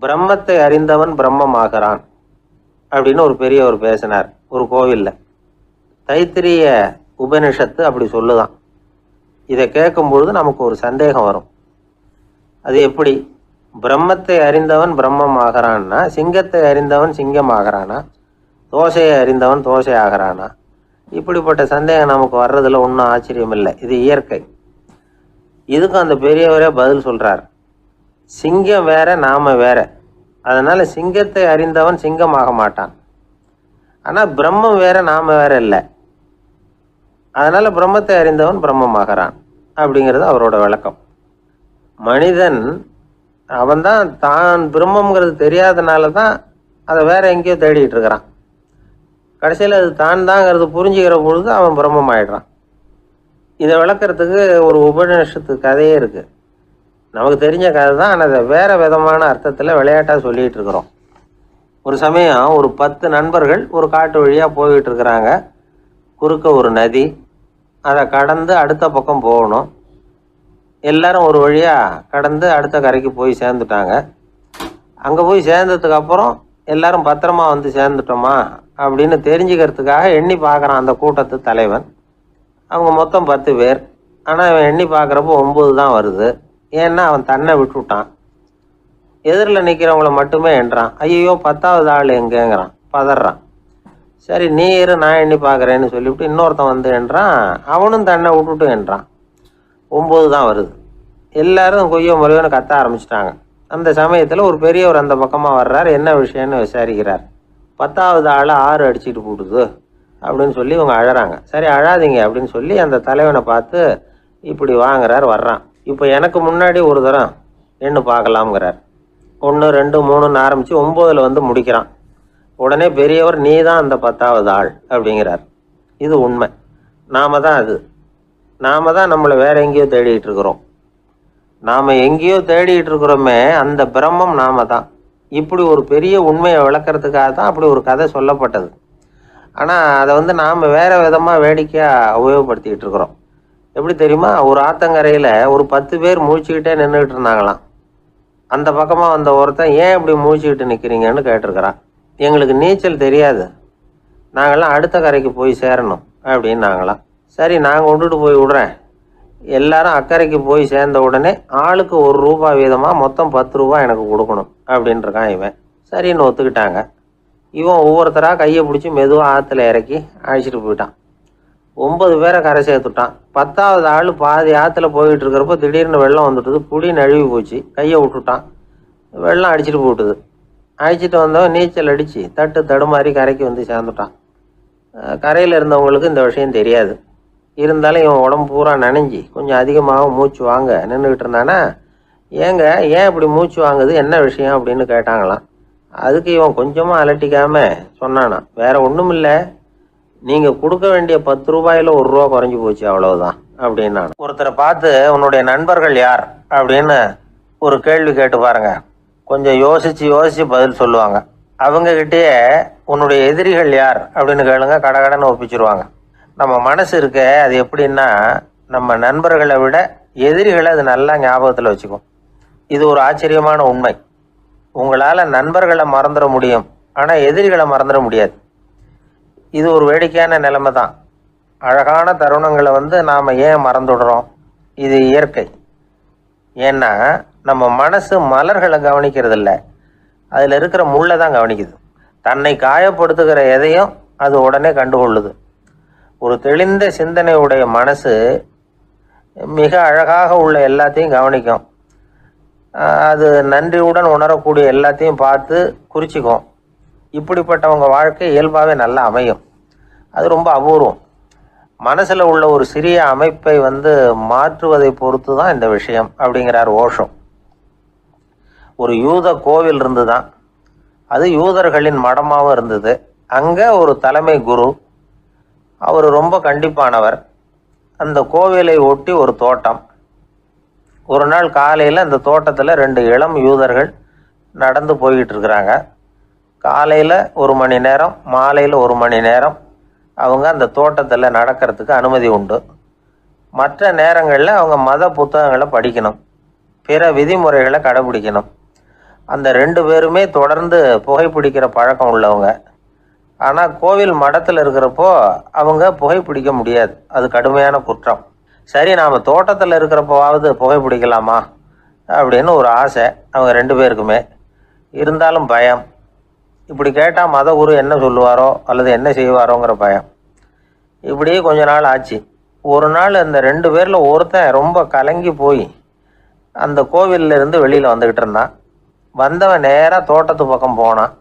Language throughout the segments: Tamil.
பிரம்மத்தை அறிந்தவன் பிரம்மமாகிறான் அப்படின்னு ஒரு பெரியவர் பேசினார் ஒரு கோவில்ல. தைத்திரிய உபனிஷத்து அப்படி சொல்லுதான். இதை கேட்கும் பொழுது நமக்கு ஒரு சந்தேகம் வரும். அது எப்படி பிரம்மத்தை அறிந்தவன் பிரம்மம் ஆகிறான்னா, சிங்கத்தை அறிந்தவன் சிங்கம் ஆகிறானா, தோசையை அறிந்தவன் தோசை ஆகிறானா? இப்படிப்பட்ட சந்தேகம் நமக்கு வர்றதுல ஒன்றும் ஆச்சரியம் இல்லை. இது இயற்கை. இதுக்கும் அந்த பெரியவரே பதில் சொல்றார். சிங்கம் வேற, நாம வேற. அதனால சிங்கத்தை அறிந்தவன் சிங்கம் ஆக மாட்டான். ஆனா பிரம்மம் வேற, நாம வேற இல்லை. அதனால பிரம்மத்தை அறிந்தவன் பிரம்மம் ஆகிறான் அப்படிங்கிறது அவரோட விளக்கம். மனிதன் அவன்தான் தான் பிரம்மங்கிறது தெரியாதனால தான் அதை வேற எங்கேயோ தேடிட்டு இருக்கிறான். கடைசியில் அது தான் தாங்கிறது புரிஞ்சுக்கிற பொழுது அவன் பிரம்மம் ஆயிடுறான். இதை விளக்கிறதுக்கு ஒரு உபநிஷத்து கதையே இருக்கு. நமக்கு தெரிஞ்ச கதை தான், ஆனால் அதை வேற விதமான அர்த்தத்தில் விளையாட்டாக சொல்லிகிட்டு இருக்கிறோம். ஒரு சமயம் ஒரு 10 நண்பர்கள் ஒரு காட்டு வழியாக போய்கிட்டு இருக்கிறாங்க. குறுக்க ஒரு நதி, அதை கடந்து அடுத்த பக்கம் போகணும். எல்லாரும் ஒரு வழியாக கடந்து அடுத்த கரைக்கு போய் சேர்ந்துட்டாங்க. அங்கே போய் சேர்ந்ததுக்கு அப்புறம் எல்லாரும் பத்திரமா வந்து சேர்ந்துட்டோமா அப்படின்னு தெரிஞ்சுக்கிறதுக்காக எண்ணி பார்க்குறான் அந்த கூட்டத்து தலைவன். அவங்க மொத்தம் 10 பேர். ஆனால் அவன் எண்ணி பார்க்குறப்போ 9 தான் வருது. ஏன்னா அவன் தன்னை விட்டுவிட்டான். எதிரில் நிற்கிறவங்கள மட்டுமே எண்றான். ஐயோ 10வது ஆள் எங்கேங்கிறான், பதறான். சரி நீ இரு, நான் எண்ணி பார்க்குறேன்னு சொல்லிவிட்டு இன்னொருத்தன் வந்து எண்றான். அவனும் தன்னை விட்டுட்டு எண்றான். 9 தான் வருது. எல்லாரும் கொய்யோ முறையோன்னு கத்த ஆரம்பிச்சிட்டாங்க. அந்த சமயத்தில் ஒரு பெரியவர் அந்த பக்கமாக வர்றார். என்ன விஷயம்னு விசாரிக்கிறார். 10வது ஆள் 6 அடிச்சுட்டு போட்டுது அப்படின்னு சொல்லி இவங்க அழறாங்க. சரி அழாதீங்க அப்படின்னு சொல்லி அந்த தலைவனை பார்த்து இப்படி வாங்குறார். வர்றான். இப்போ எனக்கு முன்னாடி ஒரு தரம் எண்ணு பார்க்கலாம்ங்கிறார். 1 2 3ன்னு ஆரம்பித்து 9ல் வந்து முடிக்கிறான். உடனே பெரியவர் நீ தான் அந்த 10வது ஆள் அப்படிங்கிறார். இது உண்மை. நாம தான் அது. நாம தான் நம்மளை வேற எங்கேயோ தேடிட்டு இருக்கிறோம். நாம எங்கேயோ தேடிட்டு இருக்கிறோமே, அந்த பிரம்மம் நாம தான். இப்படி ஒரு பெரிய உண்மையை விளக்கிறதுக்காக தான் அப்படி ஒரு கதை சொல்லப்பட்டது. ஆனால் அதை வந்து நாம் வேற விதமாக வேடிக்கையாக உபயோகப்படுத்திக்கிட்டு இருக்கிறோம். எப்படி தெரியுமா? ஒரு ஆத்தங்கரையில் ஒரு 10 பேர் முழிச்சுக்கிட்டே நின்றுக்கிட்டு இருந்தாங்களாம். அந்த பக்கமாக வந்த ஒருத்தன் ஏன் இப்படி முழிச்சுக்கிட்டு நிற்கிறீங்கன்னு கேட்டிருக்கிறான். எங்களுக்கு நீச்சல் தெரியாது, நாங்கள்லாம் அடுத்த கரைக்கு போய் சேரணும் அப்படின்னு நாங்களாம். சரி நான் கொண்டுட்டு போய் விடுறேன். எல்லாரும் அக்கறைக்கு போய் சேர்ந்த உடனே ஆளுக்கு ₹1 வீதமாக மொத்தம் ₹10 எனக்கு கொடுக்கணும் அப்படின்ட்டுருக்கான் இவன். சரின்னு ஒத்துக்கிட்டாங்க. இவன் ஒவ்வொருத்தராக கையை பிடிச்சி மெதுவாக ஆற்றுல இறக்கி அழைச்சிட்டு போயிட்டான். 9 பேரை கரை சேர்த்துட்டான். 10வது ஆள் பாதி ஆற்றுல போயிட்டு இருக்கிறப்போ திடீர்னு வெள்ளம் வந்துட்டுது. புடி நழுவி போச்சு. கையை விட்டுட்டான். வெள்ளம் அடிச்சுட்டு போட்டுது. அழைச்சிட்டு வந்தவன் நீச்சல் அடித்து தடுமாறி கரைக்கு வந்து சேர்ந்துட்டான். கரையில் இருந்தவங்களுக்கு இந்த விஷயம் தெரியாது. இருந்தாலும் இவன் உடம்பு பூரா நனைஞ்சி கொஞ்சம் அதிகமாக மூச்சு வாங்க நின்றுக்கிட்டு இருந்தானா, ஏங்க ஏன் இப்படி மூச்சு வாங்குது, என்ன விஷயம் அப்படின்னு கேட்டாங்களாம். அதுக்கு இவன் கொஞ்சமாக அலட்டிக்காம சொன்னானா, வேற ஒன்றும் இல்லை, நீங்கள் கொடுக்க வேண்டிய ₹10ல் ₹1 குறைஞ்சி போச்சு, அவ்வளவுதான் அப்படின்னு. ஒருத்தரை பார்த்து உன்னுடைய நண்பர்கள் யார் அப்படின்னு ஒரு கேள்வி கேட்டு பாருங்க. கொஞ்சம் யோசிச்சு பதில் சொல்லுவாங்க. அவங்ககிட்டயே உன்னுடைய எதிரிகள் யார் அப்படின்னு கேளுங்க, கடகடன்னு ஒப்பிச்சிருவாங்க. நம்ம மனசு இருக்க, அது எப்படின்னா நம்ம நண்பர்களை விட எதிரிகளை அது நல்லா ஞாபகத்தில் வச்சுக்கும். இது ஒரு ஆச்சரியமான உண்மை. உங்களால் நண்பர்களை மறந்துட முடியும், ஆனால் எதிரிகளை மறந்துட முடியாது. இது ஒரு வேடிக்கையான நிலைமை தான். அழகான தருணங்களை வந்து நாம் ஏன் மறந்துடுறோம்? இது இயற்கை. ஏன்னா நம்ம மனசு மலர்களை கவனிக்கிறது இல்லை, அதில் இருக்கிற முள்ளை தான் கவனிக்குது. தன்னை காயப்படுத்துகிற எதையும் அது உடனே கண்டுகொள்ளுது. ஒரு தெளிந்த சிந்தனையுடைய மனசு மிக அழகாக உள்ள எல்லாத்தையும் கவனிக்கும். அது நன்றியுடன் உணரக்கூடிய எல்லாத்தையும் பார்த்து குறிச்சிக்கும். இப்படிப்பட்டவங்க வாழ்க்கை இயல்பாகவே நல்லா அமையும். அது ரொம்ப அபூர்வம். மனசில் உள்ள ஒரு சிறிய அமைப்பை வந்து மாற்றுவதை பொறுத்து தான் இந்த விஷயம் அப்படிங்கிறார் ஓஷோ. ஒரு யூத கோவில் இருந்து தான், அது யூதர்களின் மடமாகவும் இருந்தது. அங்கே ஒரு தலைமை குரு, அவர் ரொம்ப கண்டிப்பானவர். அந்த கோவிலை ஒட்டி ஒரு தோட்டம். ஒரு நாள் காலையில் அந்த தோட்டத்தில் 2 இளம் யூதர்கள் நடந்து போய்கிட்டு இருக்கிறாங்க. காலையில் 1 மணி நேரம், மாலையில் 1 மணி நேரம் அவங்க அந்த தோட்டத்தில் நடக்கிறதுக்கு அனுமதி உண்டு. மற்ற நேரங்களில் அவங்க மத புத்தகங்களை படிக்கணும், பிற விதிமுறைகளை கடைபிடிக்கணும். அந்த 2 பேருமே தொடர்ந்து புகைப்பிடிக்கிற பழக்கம் உள்ளவங்க. ஆனால் கோவில் மடத்தில் இருக்கிறப்போ அவங்க புகைப்பிடிக்க முடியாது, அது கடுமையான குற்றம். சரி, நாம் தோட்டத்தில் இருக்கிறப்போவாவது புகைப்பிடிக்கலாமா அப்படின்னு ஒரு ஆசை அவங்க 2 பேருக்குமே. இருந்தாலும் பயம். இப்படி கேட்டால் மதகுரு என்ன சொல்லுவாரோ அல்லது என்ன செய்வாரோங்கிற பயம். இப்படியே கொஞ்ச நாள் ஆச்சு. ஒரு நாள் அந்த 2 பேரில் ஒருத்தன் ரொம்ப கலங்கி போய் அந்த கோவில்ல இருந்து வெளியில் வந்துக்கிட்டு இருந்தான். வந்தவன் நேராக தோட்டத்து பக்கம் போனான்.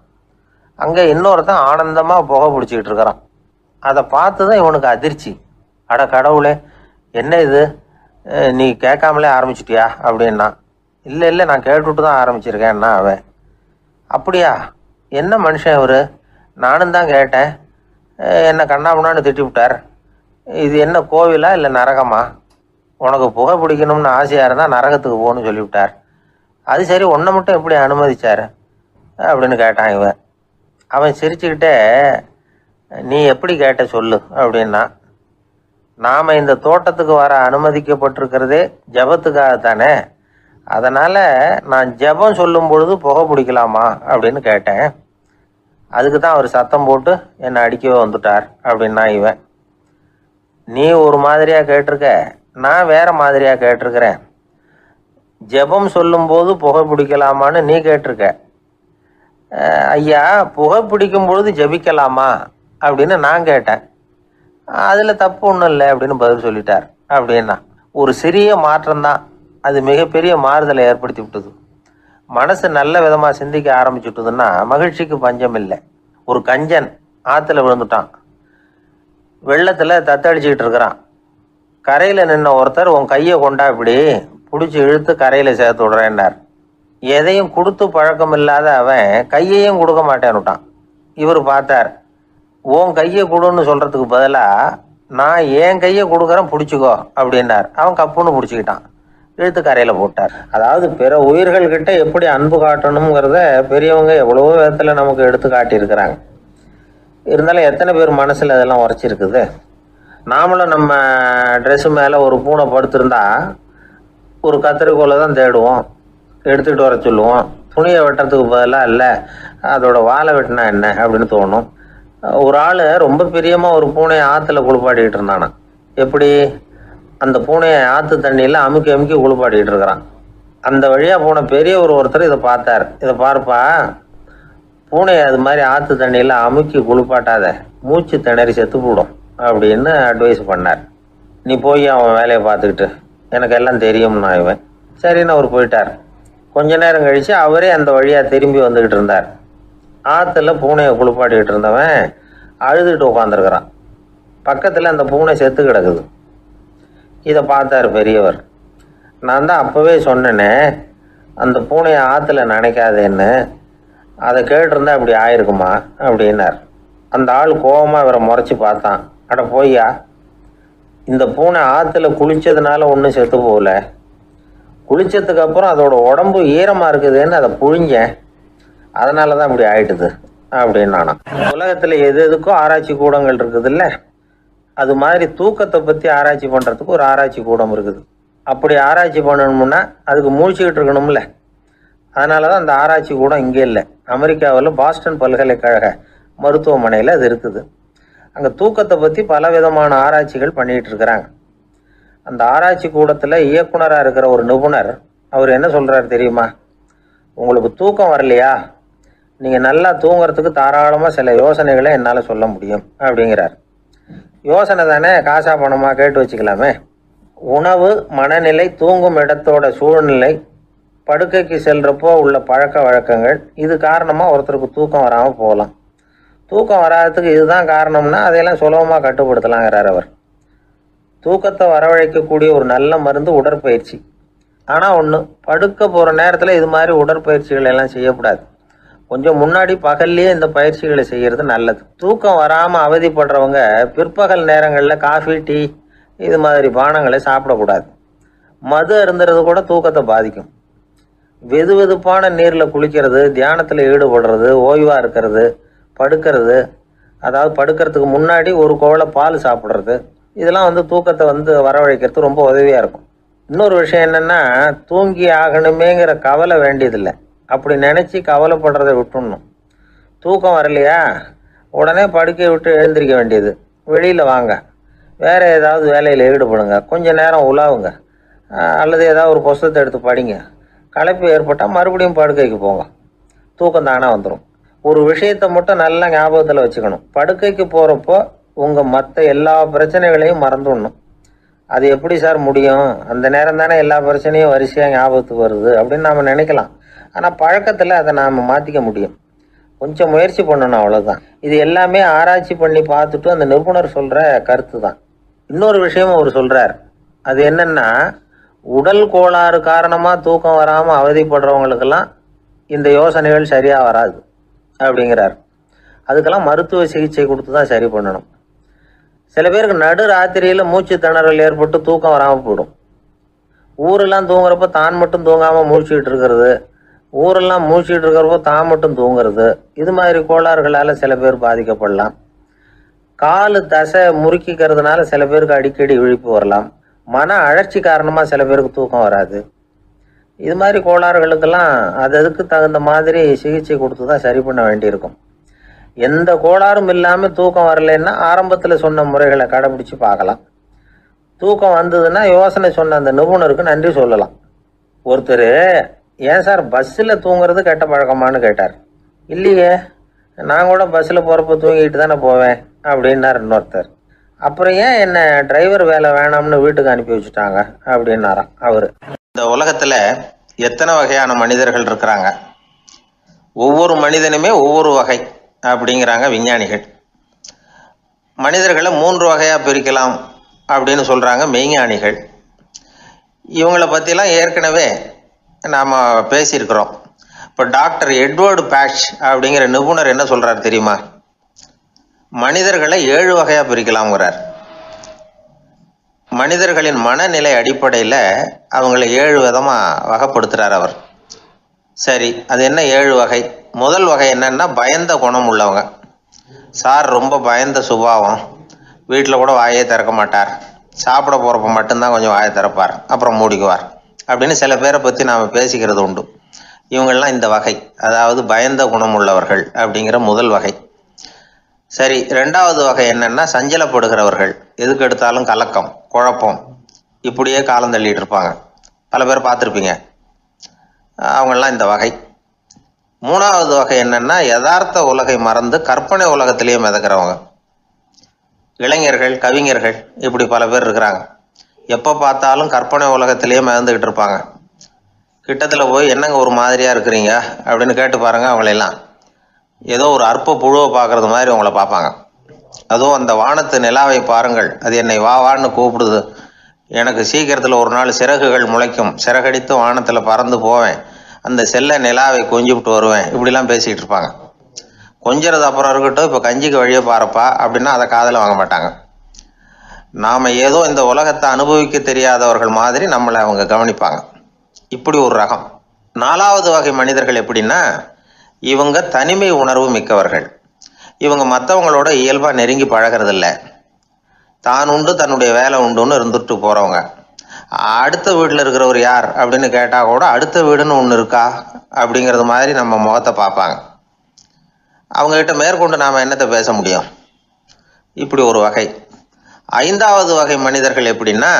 அங்கே இன்னொருத்தன் ஆனந்தமாக புகை பிடிச்சிக்கிட்டு இருக்கிறான். அதை பார்த்து தான் இவனுக்கு அதிர்ச்சி. அட கடவுளே, என்ன இது, நீ கேட்காமலே ஆரம்பிச்சிட்டியா அப்படின்னா. இல்லை நான் கேட்டுவிட்டு தான் ஆரம்பிச்சிருக்கேன்னா அவன். அப்படியா, என்ன மனுஷன் இவர், நானும் தான் கேட்டேன், என்னை கண்ணாமுன்னான்னு திட்டி விட்டார். இது என்ன கோவிலா இல்லை நரகமா? உனக்கு புகை பிடிக்கணும்னு ஆசையாக இருந்தால் நரகத்துக்கு போகணும்னு சொல்லிவிட்டார். அது சரி, உன்னை மட்டும் எப்படி அனுமதிச்சார் அப்படின்னு கேட்டான் இவன். அவன் சிரிச்சுக்கிட்டே, நீ எப்படி கேட்ட சொல்லு அப்படின்னா. நாம் இந்த தோட்டத்துக்கு வர அனுமதிக்கப்பட்டிருக்கிறதே ஜபத்துக்காகத்தானே, அதனால் நான் ஜபம் சொல்லும் பொழுது புகை பிடிக்கலாமா அப்படின்னு கேட்டேன். அதுக்கு தான் அவர் சத்தம் போட்டு என்னை அடிக்கவே வந்துட்டார் அப்படின்னா இவன். நீ ஒரு மாதிரியாக கேட்டிருக்க, நான் வேற மாதிரியாக கேட்டிருக்கிறேன். ஜெபம் சொல்லும்போது புகை பிடிக்கலாமான்னு நீ கேட்டிருக்க. ஐயா, புகை பிடிக்கும் பொழுது ஜபிக்கலாமா அப்படின்னு நான் கேட்டேன். அதில் தப்பு ஒன்றும் இல்லை அப்படின்னு பதில் சொல்லிட்டார் அப்படின்னா. ஒரு சிறிய மாற்றம்தான் அது மிகப்பெரிய மாறுதலை ஏற்படுத்தி விட்டது. மனசு நல்ல விதமாக சிந்திக்க ஆரம்பிச்சுட்டுதுன்னா மகிழ்ச்சிக்கு பஞ்சம் இல்லை. ஒரு கஞ்சன் ஆற்றுல விழுந்துட்டான். வெள்ளத்தில் தத்தடிச்சுக்கிட்டு இருக்கிறான். கரையில் நின்ன ஒருத்தர், உன் கையை கொண்டா இப்படி பிடிச்சி இழுத்து கரையில் சேர்த்து விடுறேன்னார். எதையும் கொடுத்து பழக்கம் இல்லாத அவன் கையையும் கொடுக்க மாட்டேன்னுட்டான். இவர் பார்த்தார், உன் கையை கொடுன்னு சொல்கிறதுக்கு பதிலாக நான் என் கையை கொடுக்குறேன் பிடிச்சிக்கோ அப்படின்னார். அவன் கப்புன்னு பிடிச்சிக்கிட்டான், இழுத்து கரையில் போட்டார். அதாவது பிற உயிர்கள்கிட்ட எப்படி அன்பு காட்டணுங்கிறத பெரியவங்க எவ்வளவோ விதத்தில் நமக்கு எடுத்து காட்டியிருக்கிறாங்க. இருந்தாலும் எத்தனை பேர் மனசில் அதெல்லாம் உரைச்சிருக்குது. நாமளும் நம்ம ட்ரெஸ்ஸு மேலே ஒரு பூனை படுத்திருந்தா ஒரு கத்திரிக்கோலை தான் தேடுவோம், எடுத்துக்கிட்டு வர சொல்லுவோம். துணியை வெட்டுறதுக்கு பதிலாக இல்லை அதோட வாழை வெட்டினா என்ன அப்படின்னு தோணும். ஒரு ஆள் ரொம்ப பிரியமாக ஒரு பூனையை ஆற்றுல குளிப்பாட்டிக்கிட்டு இருந்தானா. எப்படி, அந்த பூனையை ஆற்று தண்ணியில் அமுக்கி அமுக்கி குளிப்பாட்டிக்கிட்டு இருக்கிறான். அந்த வழியாக போன பெரியவர் ஒருத்தர் இதை பார்த்தார். இதை பார்ப்பா, பூனையை அது மாதிரி ஆற்று தண்ணியில் அமுக்கி குளிப்பாட்டாத, மூச்சு திணறி செத்து போடும் அப்படின்னு அட்வைஸ் பண்ணார். நீ போய் அவன் வேலையை பார்த்துக்கிட்டு, எனக்கு எல்லாம் தெரியும்னா இவன். சரின்னு அவர் போயிட்டார். கொஞ்ச நேரம் கழித்து அவரே அந்த வழியாக திரும்பி வந்துக்கிட்டு இருந்தார். ஆற்றுல பூனையை குளிப்பாட்டிக்கிட்டு இருந்தவன் அழுதுகிட்டு உட்காந்துருக்கிறான். பக்கத்தில் அந்த பூனை செத்து கிடக்குது. இதை பார்த்தார் பெரியவர். நான் தான் அப்போவே சொன்னேனே அந்த பூனையை ஆற்றுல நினைக்காதேன்னு, அதை கேட்டிருந்தா இப்படி ஆயிருக்குமா அப்படின்னார். அந்த ஆள் கோபமாக இவரை முறைச்சி பார்த்தான். அட போய்யா, இந்த பூனை ஆற்றுல குளித்ததுனால ஒன்றும் செத்து போகல, குளித்ததுக்கு அப்புறம் அதோட உடம்பு ஈரமாக இருக்குதுன்னு அதை புழிஞ்சேன், அதனால தான் இப்படி ஆயிட்டுது அப்படின்னு நானாம். உலகத்தில் எது எதுக்கும் ஆராய்ச்சி கூடங்கள் இருக்குதுல்ல, அது மாதிரி தூக்கத்தை பற்றி ஆராய்ச்சி பண்ணுறதுக்கு ஒரு ஆராய்ச்சி கூடம் இருக்குது. அப்படி ஆராய்ச்சி பண்ணணும்னா அதுக்கு மூழ்கிக்கிட்டு இருக்கணும்ல. அதனால தான் அந்த ஆராய்ச்சி கூடம் இங்கே இல்லை. அமெரிக்காவில் பாஸ்டன் பல்கலைக்கழக மருத்துவமனையில் அது இருக்குது. அங்கே தூக்கத்தை பற்றி பலவிதமான ஆராய்ச்சிகள் பண்ணிகிட்டு இருக்கிறாங்க. அந்த ஆராய்ச்சி கூடத்தில் இயக்குனராக இருக்கிற ஒரு நிபுணர், அவர் என்ன சொல்கிறாரு தெரியுமா? உங்களுக்கு தூக்கம் வரலையா, நீங்கள் நல்லா தூங்குறதுக்கு தாராளமாக சில யோசனைகளை என்னால் சொல்ல முடியும் அப்படிங்கிறார். யோசனை தானே, காசா பணமாக கேட்டு வச்சுக்கலாமே. உணவு, மனநிலை, தூங்கும் இடத்தோட சூழ்நிலை, படுக்கைக்கு செல்கிறப்போ உள்ள பழக்க வழக்கங்கள், இது காரணமாக ஒருத்தருக்கு தூக்கம் வராமல் போகலாம். தூக்கம் வராததுக்கு இதுதான் காரணம்னா அதையெல்லாம் சுலபமாக கட்டுப்படுத்தலாங்கிறார் அவர். தூக்கத்தை வரவழைக்கக்கூடிய ஒரு நல்ல மருந்து உடற்பயிற்சி. ஆனால் ஒன்று, படுக்க போகிற நேரத்தில் இது மாதிரி உடற்பயிற்சிகள் எல்லாம் செய்யக்கூடாது. கொஞ்சம் முன்னாடி பகல்லையே இந்த பயிற்சிகளை செய்கிறது நல்லது. தூக்கம் வராமல் அவதிப்படுறவங்க பிற்பகல் நேரங்களில் காஃபி, டீ இது மாதிரி பானங்களை சாப்பிடக்கூடாது. மது அருந்துறது கூட தூக்கத்தை பாதிக்கும். வெது வெதுப்பான நீரில் குளிக்கிறது, தியானத்தில் ஈடுபடுறது, ஓய்வாக இருக்கிறது, படுக்கிறது, அதாவது படுக்கிறதுக்கு முன்னாடி ஒரு கோவலை பால் சாப்பிட்றது, இதெல்லாம் தூக்கத்தை வரவழைக்கிறதுக்கு ரொம்ப உதவியாக இருக்கும். இன்னொரு விஷயம் என்னென்னா, தூங்கி ஆகணுமேங்கிற கவலை வேண்டியதில்லை. அப்படி நினச்சி கவலைப்படுறதை விட்டுடணும். தூக்கம் வரலையா, உடனே படுக்கையை விட்டு எழுந்திரிக்க வேண்டியது. வெளியில் வாங்க, வேறு ஏதாவது வேலையில் ஈடுபடுங்க, கொஞ்சம் நேரம் உலாவுங்க, அல்லது ஏதாவது ஒரு புஸ்தகத்தை எடுத்து படிங்க. களைப்பு ஏற்பட்டால் மறுபடியும் படுக்கைக்கு போங்க, தூக்கம் தானே வந்துடும். ஒரு விஷயத்தை மட்டும் நல்லா ஞாபகத்தில் வச்சுக்கணும். படுக்கைக்கு போகிறப்போ உங்கள் மற்ற எல்லா பிரச்சனைகளையும் மறந்துடணும். அது எப்படி சார் முடியும், அந்த நேரம் தானே எல்லா பிரச்சனையும் வரிசையாக ஞாபகத்துக்கு வருது அப்படின்னு நாம் நினைக்கலாம். ஆனால் பழக்கத்தில் அதை நாம் மாற்றிக்க முடியும். கொஞ்சம் முயற்சி பண்ணணும், அவ்வளோதான். இது எல்லாமே ஆராய்ச்சி பண்ணி பார்த்துட்டு அந்த நிபுணர் சொல்கிற கருத்து தான். இன்னொரு விஷயமும் அவர் சொல்கிறார். அது என்னென்னா, உடல் கோளாறு காரணமாக தூக்கம் வராமல் அவதிப்படுறவங்களுக்கெல்லாம் இந்த யோசனைகள் சரியாக வராது அப்படிங்கிறார். அதுக்கெல்லாம் மருத்துவ சிகிச்சை கொடுத்து தான் சரி பண்ணணும். சில பேருக்கு நடு ராத்திரியில் மூச்சு திணறல் ஏற்பட்டு தூக்கம் வராமல் போயிடும். ஊரெல்லாம் தூங்குறப்ப தான் மட்டும் தூங்காமல் மூழ்கிட்டு இருக்கிறது, ஊரெல்லாம் மூழ்கிட்டு இருக்கிறப்போ தான் மட்டும் தூங்குறது, இது மாதிரி கோளாறுகளால் சில பேர் பாதிக்கப்படலாம். காலு தசை முறுக்கிக்கிறதுனால சில பேருக்கு அடிக்கடி விழிப்பு வரலாம். மன அழற்சி காரணமாக சில பேருக்கு தூக்கம் வராது. இது மாதிரி கோளாறுகளுக்கெல்லாம் அதுக்கு தகுந்த மாதிரி சிகிச்சை கொடுத்து தான் சரி பண்ண வேண்டியிருக்கும். எந்த கோளாறும் இல்லாமல் தூக்கம் வரலைன்னா ஆரம்பத்தில் சொன்ன முறைகளை கடைபிடிச்சு பார்க்கலாம். தூக்கம் வந்ததுன்னா யோசனை சொன்ன அந்த நிபுணருக்கு நன்றி சொல்லலாம். ஒருத்தர், ஏன் சார் பஸ்ஸில் தூங்குறது கெட்ட பழக்கமானு கேட்டார். இல்லையே, நான் கூட பஸ்ஸில் போகிறப்ப தூங்கிட்டு தானே போவேன் அப்படின்னார் இன்னொருத்தர். அப்புறம் ஏன் என்ன டிரைவர் வேலை வேணாம்னு வீட்டுக்கு அனுப்பி வச்சுட்டாங்க அப்படின்னாராம் அவர். இந்த உலகத்தில் எத்தனை வகையான மனிதர்கள் இருக்கிறாங்க, ஒவ்வொரு மனிதனுமே ஒவ்வொரு வகை அப்படிங்கிறாங்க விஞ்ஞானிகள். மனிதர்களை 3 வகையாக பிரிக்கலாம் அப்படின்னு சொல்கிறாங்க மெய்ஞானிகள். இவங்களை பற்றிலாம் ஏற்கனவே நாம் பேசியிருக்கிறோம். இப்போ டாக்டர் எட்வர்டு பேட்ச் அப்படிங்கிற நிபுணர் என்ன சொல்கிறார் தெரியுமா? மனிதர்களை 7 வகையாக பிரிக்கலாம்ங்கிறார். மனிதர்களின் மனநிலை அடிப்படையில் அவங்கள 7 விதமாக வகைப்படுத்துகிறார் அவர். சரி, அது என்ன 7 வகை? முதல் வகை என்னன்னா, பயந்த குணம் உள்ளவங்க. சார் ரொம்ப பயந்த சுபாவம், வீட்டில் கூட வாயே திறக்க மாட்டார், சாப்பிட போகிறப்ப மட்டும்தான் கொஞ்சம் வாயை திறப்பார், அப்புறம் மூடிக்குவார் அப்படின்னு சில பேரை பற்றி நாம் பேசிக்கிறது உண்டு. இவங்கெல்லாம் இந்த வகை, அதாவது பயந்த குணம் உள்ளவர்கள் அப்படிங்கிற முதல் வகை. சரி, 2வது வகை என்னன்னா, சஞ்சலப்படுகிறவர்கள், எதுக்கு எடுத்தாலும் கலக்கம், குழப்பம், இப்படியே காலம் தள்ளிட்டு இருப்பாங்க. பல பேர் பார்த்துருப்பீங்க. அவங்கெல்லாம் இந்த வகை. 3வது வகை என்னன்னா, யதார்த்த உலகை மறந்து கற்பனை உலகத்திலேயே மிதக்கிறவங்க. இளைஞர்கள், கவிஞர்கள், இப்படி பல பேர் இருக்கிறாங்க. எப்போ பார்த்தாலும் கற்பனை உலகத்திலேயே மிதந்துக்கிட்டு இருப்பாங்க. கிட்டத்தில் போய் என்னங்க ஒரு மாதிரியாக இருக்கிறீங்க அப்படின்னு கேட்டு பாருங்கள், அவங்களெல்லாம் ஏதோ ஒரு அற்ப புழுவை பார்க்குறது மாதிரி அவங்கள பார்ப்பாங்க. அதுவும் அந்த வானத்து நிலாவை பாருங்கள், அது என்னை வா வான்னு கூப்பிடுது, எனக்கு சீக்கிரத்தில் ஒரு நாள் சிறகுகள் முளைக்கும், சிறகடித்து வானத்தில் பறந்து போவேன், அந்த செல்ல நிலாவை கொஞ்சிவிட்டு வருவேன், இப்படிலாம் பேசிகிட்டு இருப்பாங்க. கொஞ்சிறது அப்புறம் இருக்கட்டும், இப்போ கஞ்சிக்கு வழியே பாருப்பா அப்படின்னா அதை காதில் வாங்க மாட்டாங்க. நாம் ஏதோ இந்த உலகத்தை அனுபவிக்க தெரியாதவர்கள் மாதிரி நம்மளை அவங்க கவனிப்பாங்க. இப்படி ஒரு ரகம். 4வது வகை மனிதர்கள் எப்படின்னா, இவங்க தனிமை உணர்வு மிக்கவர்கள். இவங்க மற்றவங்களோட இயல்பாக நெருங்கி பழகிறதில்ல, தான் உண்டு தன்னுடைய வேலை உண்டுன்னு இருந்துட்டு போகிறவங்க. அடுத்த வீட்டில் இருக்கிறவர் யார் அப்படின்னு கேட்டால் கூட அடுத்த வீடுன்னு ஒன்று இருக்கா அப்படிங்கிறது மாதிரி நம்ம முகத்தை பார்ப்பாங்க. அவங்ககிட்ட மேற்கொண்டு நாம் என்னத்தை பேச முடியும்? இப்படி ஒரு வகை. 5வது வகை மனிதர்கள் எப்படின்னா,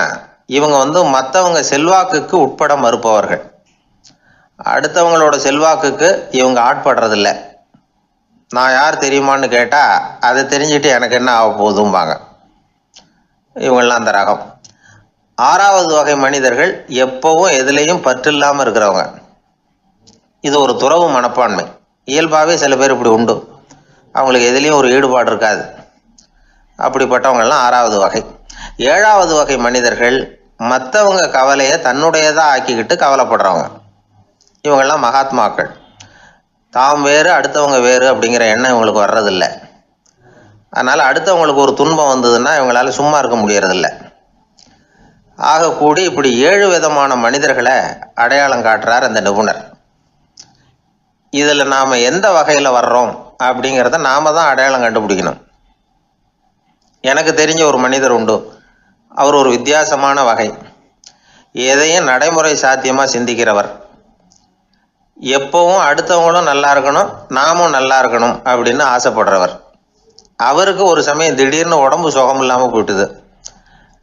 இவங்க மற்றவங்க செல்வாக்குக்கு உட்பட மறுப்பவர்கள். அடுத்தவங்களோட செல்வாக்குக்கு இவங்க ஆட்படுறதில்ல. நான் யார் தெரியுமான்னு கேட்டால் அதை தெரிஞ்சுட்டு எனக்கு என்ன ஆக போகுதும்பாங்க. இவங்கெல்லாம் அந்த ரகம். 6வது வகை மனிதர்கள் எப்பவும் எதுலேயும் பற்று இல்லாமல் இருக்கிறவங்க. இது ஒரு துறவு மனப்பான்மை. இயல்பாகவே சில பேர் இப்படி உண்டு, அவங்களுக்கு எதுலேயும் ஒரு ஈடுபாடு இருக்காது. அப்படிப்பட்டவங்கெல்லாம் 6வது வகை. 7வது வகை மனிதர்கள் மற்றவங்க கவலையை தன்னுடையதாக ஆக்கிக்கிட்டு கவலைப்படுறவங்க. இவங்கெல்லாம் மகாத்மாக்கள். தாம் வேறு அடுத்தவங்க வேறு அப்படிங்கிற எண்ணம் இவங்களுக்கு வர்றதில்லை. அதனால் அடுத்தவங்களுக்கு ஒரு துன்பம் வந்ததுன்னா இவங்களால சும்மா இருக்க முடியறதில்ல. ஆகக்கூடி இப்படி 7 விதமான மனிதர்களை அடையாளம் காட்டுறார் அந்த நிபுணர். இதில் நாம் எந்த வகையில் வர்றோம் அப்படிங்கிறத நாம தான் அடையாளம் கண்டுபிடிக்கணும். எனக்கு தெரிஞ்ச ஒரு மனிதர் உண்டு. அவர் ஒரு வித்தியாசமான வகை. எதையும் நடைமுறை சாத்தியமாக சிந்திக்கிறவர். எப்பவும் அடுத்தவங்களும் நல்லா இருக்கணும், நாமும் நல்லா இருக்கணும் அப்படின்னு ஆசைப்படுறவர். அவருக்கு ஒரு சமயம் திடீர்னு உடம்பு சுகம் இல்லாமல் போயிட்டுது.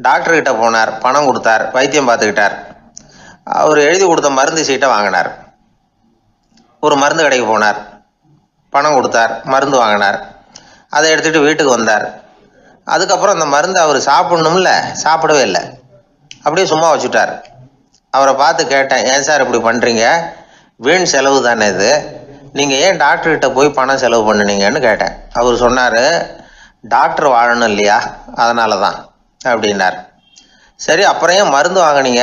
டாக்டர்கிட்ட போனார், பணம் கொடுத்தார், வைத்தியம் பார்த்துக்கிட்டார். அவர் எழுதி கொடுத்த மருந்து சீட்டை வாங்கினார். ஒரு மருந்து கடைக்கு போனார், பணம் கொடுத்தார், மருந்து வாங்கினார். அதை எடுத்துகிட்டு வீட்டுக்கு வந்தார். அதுக்கப்புறம் அந்த மருந்து அவர் சாப்பிடணும்ல, சாப்பிடவே இல்லை, அப்படியே சும்மா வச்சுட்டார். அவரை பார்த்து கேட்டேன், ஏன் சார் இப்படி பண்ணுறீங்க, வீண் செலவு தானே இது, நீங்கள் ஏன் டாக்டர்கிட்ட போய் பணம் செலவு பண்ணுனீங்கன்னு கேட்டேன். அவர் சொன்னார், டாக்டர் வாழணும் இல்லையா, அதனால தான் அப்படின்னார். சரி, அப்புறம் ஏன் மருந்து வாங்கினீங்க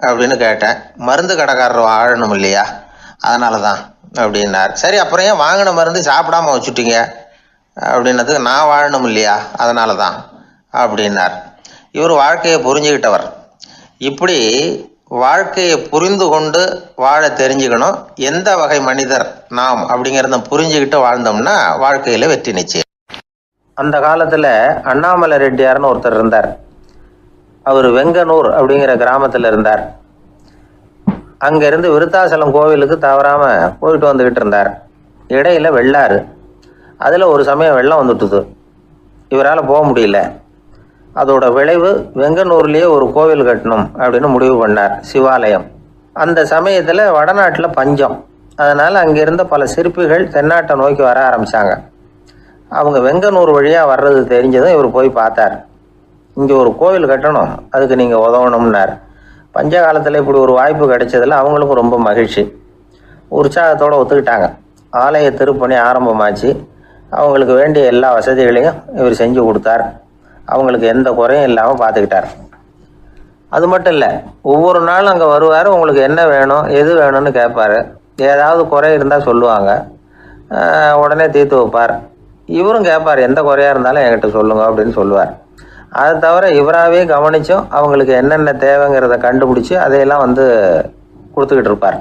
அப்படின்னு கேட்டேன். மருந்து கடைக்காரர் வாழணும் இல்லையா, அதனால தான் அப்படின்னார். சரி, அப்புறம் ஏன் வாங்கின மருந்து சாப்பிடாம வச்சுட்டீங்க அப்படின்னதுக்கு, நான் வாழணும் இல்லையா அதனால தான் அப்படின்னார். இவர் வாழ்க்கையை புரிஞ்சுக்கிட்டவர். இப்படி வாழ்க்கையை புரிந்து கொண்டு வாழ தெரிஞ்சுக்கணும். எந்த வகை மனிதர் நாம் அப்படிங்கிறத புரிஞ்சுக்கிட்டு வாழ்ந்தோம்னா வாழ்க்கையில் வெற்றி நிச்சயம். அந்த காலத்தில் அண்ணாமலை ரெட்டியார்னு ஒருத்தர் இருந்தார். அவர் வெங்கனூர் அப்படிங்கிற கிராமத்தில் இருந்தார். அங்கேருந்து விருத்தாசலம் கோவிலுக்கு தவறாமல் போயிட்டு வந்துக்கிட்டு இருந்தார். இடையில வெள்ளாறு, அதில் ஒரு சமயம் வெள்ளம் வந்துட்டுது. இவரால் போக முடியல. அதோட விளைவு வெங்கனூர்லேயே ஒரு கோவில் கட்டணும் அப்படின்னு முடிவு பண்ணார், சிவாலயம். அந்த சமயத்தில் வடநாட்டில் பஞ்சம். அதனால் அங்கிருந்த பல சிற்பிகள் தென்னாட்டை நோக்கி வர ஆரம்பித்தாங்க. அவங்க வெங்கனூர் வழியாக வர்றது தெரிஞ்சதும் இவர் போய் பார்த்தார். இங்கே ஒரு கோவில் கட்டணும், அதுக்கு நீங்கள் உதவணும்னார். பஞ்ச காலத்தில் இப்படி ஒரு வாய்ப்பு கிடைச்சதில் அவங்களுக்கும் ரொம்ப மகிழ்ச்சி. உற்சாகத்தோடு ஒத்துக்கிட்டாங்க. ஆலய திருப்பணி ஆரம்பமாச்சு. அவங்களுக்கு வேண்டிய எல்லா வசதிகளையும் இவர் செஞ்சு கொடுத்தார். அவங்களுக்கு எந்த குறையும் இல்லாமல் பார்த்துக்கிட்டார். அது மட்டும் இல்லை, ஒவ்வொரு நாளும் அங்கே வருவார். உங்களுக்கு என்ன வேணும், எது வேணும்னு கேட்பார். ஏதாவது குறை இருந்தால் சொல்லுவாங்க, உடனே தீர்த்து வைப்பார். இவரும் கேட்பார், எந்த குறையாக இருந்தாலும் என்கிட்ட சொல்லுங்க அப்படின்னு சொல்லுவார். அதை தவிர இவராகவே கவனித்தும் அவங்களுக்கு என்னென்ன தேவைங்கிறத கண்டுபிடிச்சி அதையெல்லாம் கொடுத்துக்கிட்டு இருப்பார்.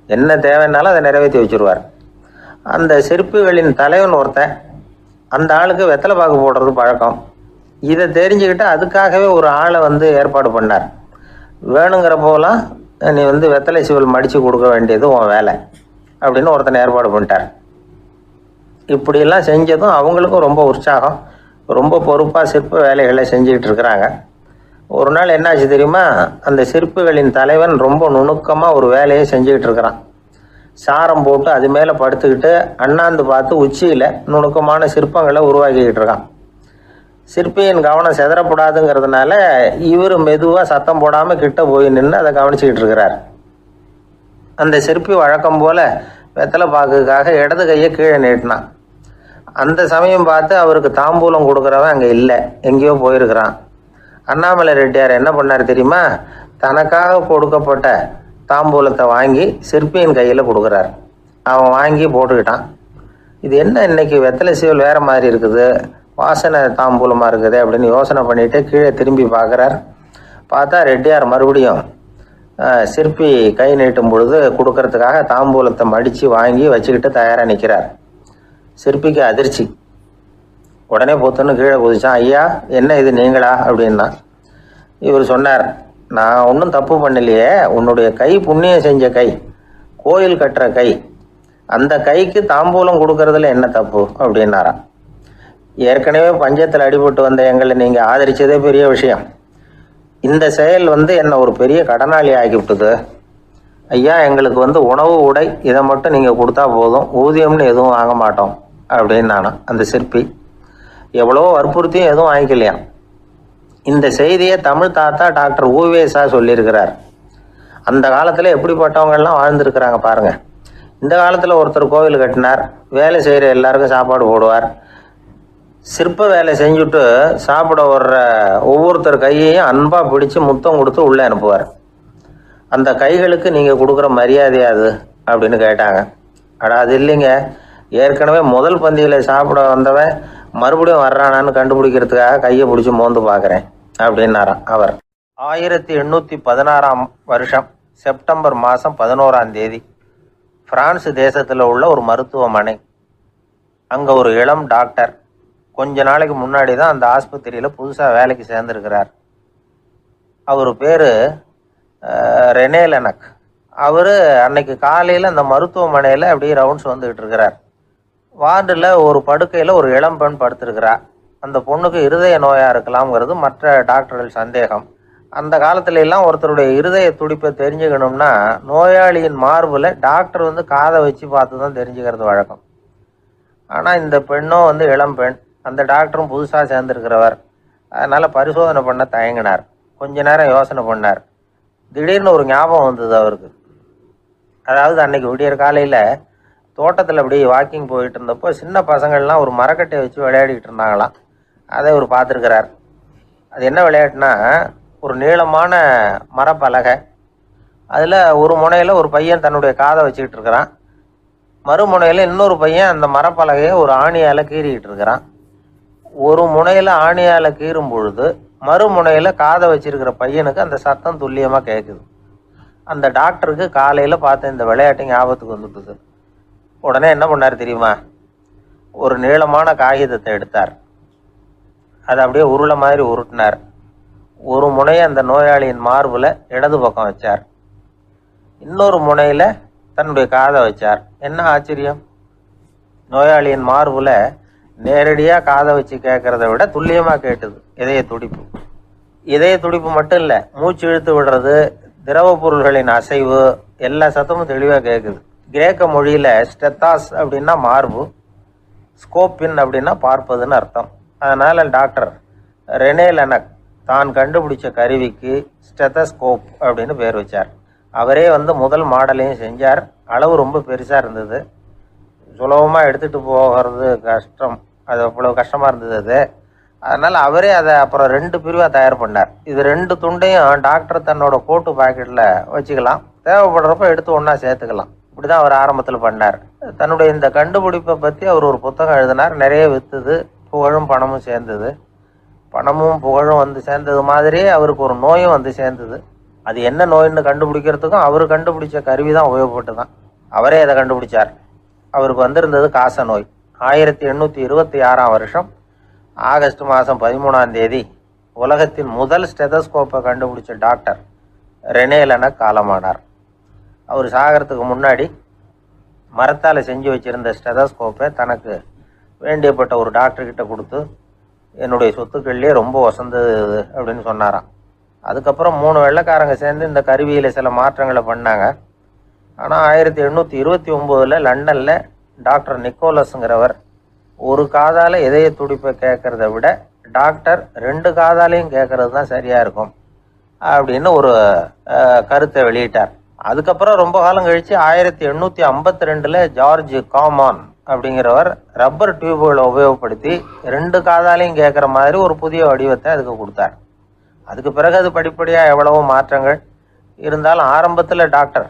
என்ன தேவைன்னாலும் அதை நிறைவேற்றி வச்சுருவார். அந்த சிற்பிகளின் தலைவன் ஒருத்தன், அந்த ஆளுக்கு வெத்தலை பாக்கு போடுறது பழக்கம். இதை தெரிஞ்சுக்கிட்டு அதுக்காகவே ஒரு ஆளை ஏற்பாடு பண்ணார். வேணுங்கிற போலாம் நீ வெத்தலை சிவல் மடித்து கொடுக்க வேண்டியது உன் வேலை அப்படின்னு ஒருத்தனை ஏற்பாடு பண்ணிட்டார். இப்படியெல்லாம் செஞ்சதும் அவங்களுக்கும் ரொம்ப உற்சாகம். ரொம்ப பொறுப்பாக சிற்ப வேலைகளை செஞ்சுக்கிட்டு இருக்கிறாங்க. ஒரு நாள் என்னாச்சு தெரியுமா, அந்த சிற்பிகளின் தலைவன் ரொம்ப நுணுக்கமாக ஒரு வேலையை செஞ்சுக்கிட்டு இருக்கிறான். சாரம் போட்டு அது மேலே படுத்துக்கிட்டு அண்ணாந்து பார்த்து உச்சியில் நுணுக்கமான சிற்பங்களை உருவாக்கிக்கிட்டு இருக்கான். சிற்பியின் கவனம் செதறப்படாதுங்கிறதுனால இவர் மெதுவாக சத்தம் போடாமல் கிட்ட போய் நின்று அதை கவனிச்சிக்கிட்டு இருக்கிறார். அந்த சிற்பி வழக்கம் போல் வெத்தலை பாக்குக்காக இடது கையை கீழே நீட்டினான். அந்த சமயம் பார்த்து அவருக்கு தாம்பூலம் கொடுக்குறவன் அங்கே இல்லை, எங்கேயோ போயிருக்கிறான். அண்ணாமலை ரெட்டியார் என்ன பண்ணார் தெரியுமா, தனக்காக கொடுக்கப்பட்ட தாம்பூலத்தை வாங்கி சிற்பியின் கையில் கொடுக்குறார். அவன் வாங்கி போட்டுக்கிட்டான். இது என்ன இன்னைக்கு வெத்தலை சீவல் வேறு மாதிரி இருக்குது, வாசனை தாம்பூலமாக இருக்குது அப்படின்னு யோசனை பண்ணிவிட்டு கீழே திரும்பி பார்க்குறார். பார்த்தா ரெட்டியார் மறுபடியும் சிற்பி கை நீட்டும் பொழுது கொடுக்கறதுக்காக தாம்பூலத்தை மடித்து வாங்கி வச்சுக்கிட்டு தயாராக நிற்கிறார். சிற்பிக்கு அதிர்ச்சி. உடனே பொத்துன்னு கீழே குதிச்சான். ஐயா, என்ன இது நீங்களா அப்படின்னா. இவர் சொன்னார், நான் ஒன்றும் தப்பு பண்ணலையே, உன்னுடைய கை புண்ணியம் செஞ்ச கை, கோயில் கட்டுற கை, அந்த கைக்கு தாம்பூலம் கொடுக்கறதுல என்ன தப்பு அப்படின்னாராம். ஏற்கனவே பஞ்சத்தில் அடிபட்டு வந்த எங்களை நீங்கள் ஆதரித்ததே பெரிய விஷயம். இந்த செயல் என்னை ஒரு பெரிய கடனாளி ஆகிவிட்டது. ஐயா, எங்களுக்கு உணவு உடை இதை மட்டும் நீங்கள் கொடுத்தா போதும், ஊதியம்னு எதுவும் வாங்க மாட்டோம் அப்படின்னு நானும். அந்த சிற்பி எவ்வளோ வற்புறுத்தியும் எதுவும் வாங்கிக்கலையாம். இந்த செய்தியை தமிழ் தாத்தா டாக்டர் ஊவேசா சொல்லியிருக்கிறார். அந்த காலத்தில் எப்படிப்பட்டவங்கெல்லாம் வாழ்ந்துருக்கிறாங்க பாருங்கள். இந்த காலத்தில் ஒருத்தர் கோவில் கட்டினார், வேலை செய்கிற எல்லாருக்கும் சாப்பாடு போடுவார். சிற்ப வேலை செஞ்சுட்டு சாப்பிட வர்ற ஒவ்வொருத்தர் கையையும் அன்பாக பிடிச்சி முத்தம் கொடுத்து உள்ளே அனுப்புவார். அந்த கைகளுக்கு நீங்கள் கொடுக்குற மரியாதையாது அப்படின்னு கேட்டாங்க. அது இல்லைங்க, ஏற்கனவே முதல் பந்தியில் சாப்பிட வந்தவன் மறுபடியும் வர்றானான்னு கண்டுபிடிக்கிறதுக்காக கையை பிடிச்சி மோந்து பார்க்குறேன் அப்படின்னாராம் அவர். 1816 வருஷம் செப்டம்பர் மாதம் 11ஆம் தேதி பிரான்ஸ் தேசத்தில் உள்ள ஒரு மருத்துவமனை. அங்கே ஒரு இளம் டாக்டர் கொஞ்ச நாளைக்கு முன்னாடி தான் அந்த ஆஸ்பத்திரியில் புதுசாக வேலைக்கு சேர்ந்துருக்கிறார். அவர் பேர் ரெனே லெனக். அவர் அன்னைக்கு காலையில் அந்த மருத்துவமனையில் அப்படியே ரவுண்ட்ஸ் வந்துக்கிட்டு இருக்கிறார். வார்டில் ஒரு படுக்கையில் ஒரு இளம்பெண் படுத்திருக்கிறா. அந்த பொண்ணுக்கு இருதய நோயாக இருக்கலாம்ங்கிறது மற்ற டாக்டர்கள் சந்தேகம். அந்த காலத்துல எல்லாம் ஒருத்தருடைய இருதய துடிப்பை தெரிஞ்சுக்கணும்னா நோயாளியின் மார்பில் டாக்டர் வந்து காதை வச்சு பார்த்து தான் தெரிஞ்சுக்கிறது வழக்கம். ஆனால் இந்த பெண்ணும் வந்து இளம்பெண், அந்த டாக்டரும் புதுசாக சேர்ந்துருக்கிறவர். அதனால் பரிசோதனை பண்ண தயங்கினார். கொஞ்ச நேரம் யோசனை பண்ணார். திடீர்னு ஒரு ஞாபகம் வந்தது அவருக்கு. அதாவது அன்னைக்கு விடியற் காலையில் தோட்டத்தில் அப்படியே வாக்கிங் போயிட்டு இருந்தப்போ சின்ன பசங்கள்லாம் ஒரு மரக்கட்டையை வச்சு விளையாடிக்கிட்டு இருந்தாங்களாம். அதை அவர் பார்த்துருக்கிறார். அது என்ன விளையாட்டுனா, ஒரு நீளமான மரப்பலகை, அதில் ஒரு முனையில் ஒரு பையன் தன்னுடைய காதை வச்சுக்கிட்டு இருக்கிறான், மறுமுனையில் இன்னொரு பையன் அந்த மரப்பலகையை ஒரு ஆணியால் கீறிக்கிட்டு இருக்கிறான். ஒரு முனையில் ஆணியால் கீறும் பொழுது மறுமுனையில் காதை வச்சிருக்கிற பையனுக்கு அந்த சத்தம் துல்லியமாக கேட்குது. அந்த டாக்டருக்கு காலையில் பார்த்த இந்த விளையாட்டு ஞாபகத்துக்கு வந்துட்டுது. உடனே என்ன பண்ணார் தெரியுமா? ஒரு நீளமான காகிதத்தை எடுத்தார். அதை அப்படியே உருளை மாதிரி உருட்டினார். ஒரு முனையை அந்த நோயாளியின் மார்பில் இடது பக்கம் வச்சார், இன்னொரு முனையில் தன்னுடைய காதை வச்சார். என்ன ஆச்சரியம்! நோயாளியின் மார்பில் நேரடியாக காதை வச்சு கேட்குறத விட துல்லியமாக கேட்டுது இதய துடிப்பு. இதய துடிப்பு மட்டும் இல்லை, மூச்சு இழுத்து விடுறது, திரவ பொருள்களின் அசைவு, எல்லா சத்தமும் தெளிவாக கேட்குது. கிரேக்க மொழியில் ஸ்டெத்தாஸ் அப்படின்னா மார்பு, ஸ்கோப்பின் அப்படின்னா பார்ப்பதுன்னு அர்த்தம். அதனால் டாக்டர் ரெனே லெனக் தான் கண்டுபிடிச்ச கருவிக்கு ஸ்டெத்தஸ்கோப் அப்படின்னு பேர் வச்சார். அவரே வந்து முதல் மாடலையும் செஞ்சார். அளவு ரொம்ப பெருசாக இருந்தது, சுலபமாக எடுத்துகிட்டு போகிறது கஷ்டம், அது அவ்வளோ கஷ்டமாக இருந்தது அது. அதனால் அவரே அதை அப்புறம் 2 பிரிவாக தயார் பண்ணார். இது 2 துண்டையும் டாக்டர் தன்னோட கோட்டு பாக்கெட்டில் வச்சுக்கலாம், தேவைப்படுறப்ப எடுத்து ஒன்றா சேர்த்துக்கலாம். இப்படி தான் அவர் ஆரம்பத்தில் பண்ணார். தன்னுடைய இந்த கண்டுபிடிப்பை பற்றி அவர் ஒரு புத்தகம் எழுதினார். நிறைய விற்றுது, புகழும் பணமும் சேர்ந்தது. பணமும் புகழும் வந்து சேர்ந்தது மாதிரியே அவருக்கு ஒரு நோயும் வந்து சேர்ந்தது. அது என்ன நோயின்னு கண்டுபிடிக்கிறதுக்கும் அவர் கண்டுபிடிச்ச கருவி தான் உபயோகப்பட்டு தான். அவரே அதை கண்டுபிடிச்சார். அவருக்கு வந்திருந்தது காச நோய். 1826ஆம் வருஷம் ஆகஸ்ட் மாதம் 13ஆம் தேதி உலகத்தின் முதல் ஸ்டெதஸ்கோப்பை கண்டுபிடிச்ச டாக்டர் ரெனே லெனக் காலமானார். அவர் சாகிறதுக்கு முன்னாடி மரத்தால் செஞ்சு வச்சுருந்த ஸ்டெதஸ்கோப்பை தனக்கு வேண்டியப்பட்ட ஒரு டாக்டர்கிட்ட கொடுத்து, என்னுடைய சொத்துக்கள்லேயே ரொம்ப வசந்தது அப்படின்னு சொன்னாராம். அதுக்கப்புறம் 3 வெள்ளைக்காரங்க சேர்ந்து இந்த கருவியில் சில மாற்றங்களை பண்ணாங்க. ஆனால் 1829 லண்டனில் டாக்டர் நிக்கோலஸுங்கிறவர் ஒரு காதால் இதய துடிப்பை கேட்குறத விட டாக்டர் 2 காதாலையும் கேட்குறது தான் சரியாக இருக்கும் அப்படின்னு ஒரு கருத்தை வெளியிட்டார். அதுக்கப்புறம் ரொம்ப காலம் கழித்து 1852 ஜார்ஜ் காமான் அப்படிங்கிறவர் ரப்பர் டியூபுகளை உபயோகப்படுத்தி 2 காதாலையும் கேட்குற மாதிரி ஒரு புதிய வடிவத்தை அதுக்கு கொடுத்தார். அதுக்கு பிறகு அது படிப்படியாக எவ்வளவோ மாற்றங்கள் இருந்தாலும் ஆரம்பத்தில் டாக்டர்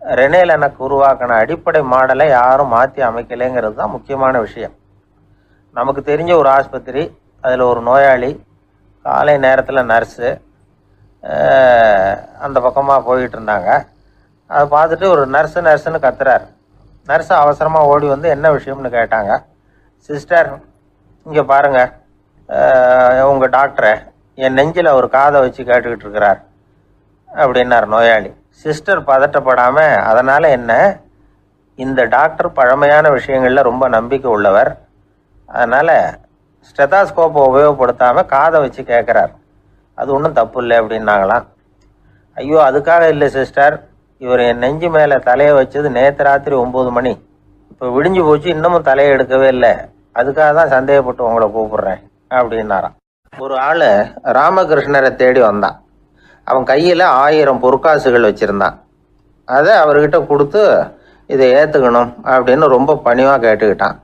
ரெனே லெனக் உருவாக்கின அடிப்படை மாடலை யாரும் மாற்றி அமைக்கலைங்கிறது தான் முக்கியமான விஷயம். நமக்கு தெரிஞ்ச ஒரு ஆஸ்பத்திரி, அதில் ஒரு நோயாளி, காலை நேரத்தில் நர்ஸு அந்த பக்கமாக போயிட்டு இருந்தாங்க. அதை பார்த்துட்டு ஒரு நர்ஸுன்னு கத்துறார். நர்ஸு அவசரமாக ஓடி வந்து என்ன விஷயம்னு கேட்டாங்க. சிஸ்டர், இங்கே பாருங்கள், உங்கள் டாக்டரை என் நெஞ்சில் ஒரு காதை வச்சு கேட்டுக்கிட்டு இருக்கிறார் அப்படின்னார் நோயாளி. சிஸ்டர் பதட்டப்படாமல், அதனால் என்ன, இந்த டாக்டர் பழமையான விஷயங்களில் ரொம்ப நம்பிக்கை உள்ளவர், அதனால் ஸ்டெதாஸ்கோப்பை உபயோகப்படுத்தாமல் காதை வச்சு கேட்குறார், அது ஒன்றும் தப்பு இல்லை அப்படின்னாங்களாம். ஐயோ, அதுக்காக இல்லை சிஸ்டர், இவர் என் நெஞ்சு மேலே தலையை வச்சது நேற்று ராத்திரி 9 மணி, இப்போ விடிஞ்சு போச்சு, இன்னமும் தலையை எடுக்கவே இல்லை, அதுக்காக தான் சந்தேகப்பட்டு உங்களை கூப்பிடுறேன் அப்படின்னாராம். ஒரு ஆள் ராமகிருஷ்ணரை தேடி வந்தான். அவன் கையில் 1000 பொற்காசுகள் வச்சுருந்தான். அதை அவர்கிட்ட கொடுத்து இதை ஏற்றுக்கணும் அப்படின்னு ரொம்ப பணிவாக கேட்டுக்கிட்டான்.